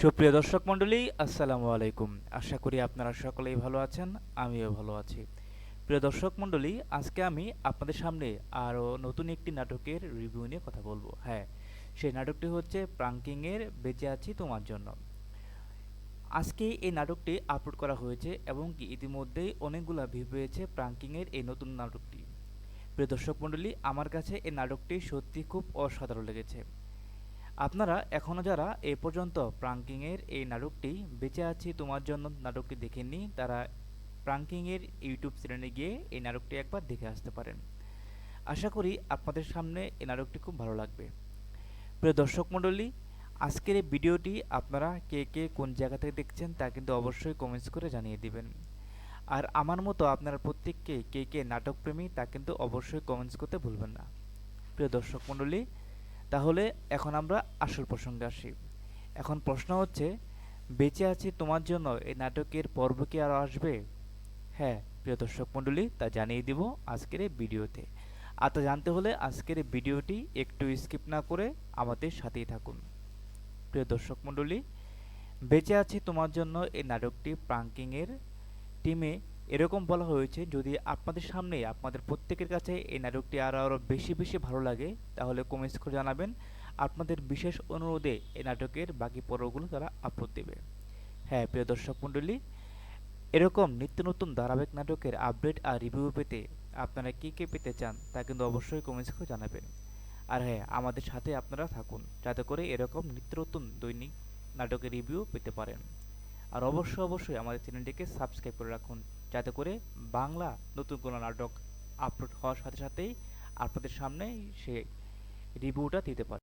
সুপ্রিয় দর্শক মণ্ডলী, আসসালামু আলাইকুম। আশা করি আপনারা সকলেই ভালো আছেন, আমিও ভালো আছি। প্রিয় দর্শক মণ্ডলী, আজকে আমি আপনাদের সামনে আরও নতুন একটি নাটকের রিভিউ নিয়ে কথা বলবো। হ্যাঁ, সেই নাটকটি হচ্ছে প্রাঙ্কিংয়ের বেঁচে আছি তোমার জন্য। আজকে এই নাটকটি আপলোড করা হয়েছে এবং কি ইতিমধ্যেই অনেকগুলো ভিউ পেয়েছে প্রাঙ্কিংয়ের এই নতুন নাটকটি। প্রিয় দর্শক মণ্ডলী, আমার কাছে এই নাটকটি সত্যি খুব অসাধারণ লেগেছে। আপনারা এখনও যারা এ পর্যন্ত প্রাঙ্কিংয়ের এই নাটকটি বেঁচে আছি তোমার জন্য নাটকটি দেখেননি, তারা প্রাঙ্কিংয়ের ইউটিউব চ্যানেলে গিয়ে এই নাটকটি একবার দেখে আসতে পারেন। আশা করি আপনাদের সামনে এই নাটকটি খুব ভালো লাগবে। প্রিয় দর্শক মণ্ডলী, আজকের এই ভিডিওটি আপনারা কে কে কোন জায়গা থেকে দেখছেন তা কিন্তু অবশ্যই কমেন্টস করে জানিয়ে দিবেন। আর আমার মতো আপনারা প্রত্যেককে কে কে নাটকপ্রেমী তা কিন্তু অবশ্যই কমেন্টস করতে ভুলবেন না। প্রিয় দর্শক মণ্ডলী, তাহলে এখন আমরা আসল প্রসঙ্গে আসি। এখন প্রশ্ন হচ্ছে, বেঁচে আছি তোমার জন্য এই নাটকের পর্ব কি আরও আসবে? হ্যাঁ প্রিয় দর্শক মণ্ডলী, তা জানিয়ে দিব আজকের এই ভিডিওতে। আর তা জানতে হলে আজকের এই ভিডিওটি একটু স্কিপ না করে আমাদের সাথেই থাকুন। প্রিয় দর্শক মণ্ডলী, বেঁচে আছি তোমার জন্য এই নাটকটি প্রাঙ্কিংয়ের টিমে এরকম বলা হয়েছে, যদি আপনাদের সামনে আপনাদের প্রত্যেকের কাছে এই নাটকটি আরও বেশি বেশি ভালো লাগে তাহলে কমেন্টস করে জানাবেন। আপনাদের বিশেষ অনুরোধে এই নাটকের বাকি পর্বগুলো তারা আপলোড দেবে। হ্যাঁ প্রিয় দর্শক মণ্ডলী, এরকম নিত্য নতুন ধারাবাহিক নাটকের আপডেট আর রিভিউ পেতে আপনারা কী কী পেতে চান তা কিন্তু অবশ্যই কমেন্টস করে জানাবেন। আর হ্যাঁ, আমাদের সাথে আপনারা থাকুন যাতে করে এরকম নিত্য নতুন দৈনিক নাটকের রিভিউ পেতে পারেন। আর অবশ্যই আমাদের চ্যানেলটিকে সাবস্ক্রাইব করে রাখুন যাতে করে বাংলা নতুন কোনো নাটক আপলোড হওয়ার সাথে সাথেই আপনাদের সামনে সে রিভিউটা দিতে পারে।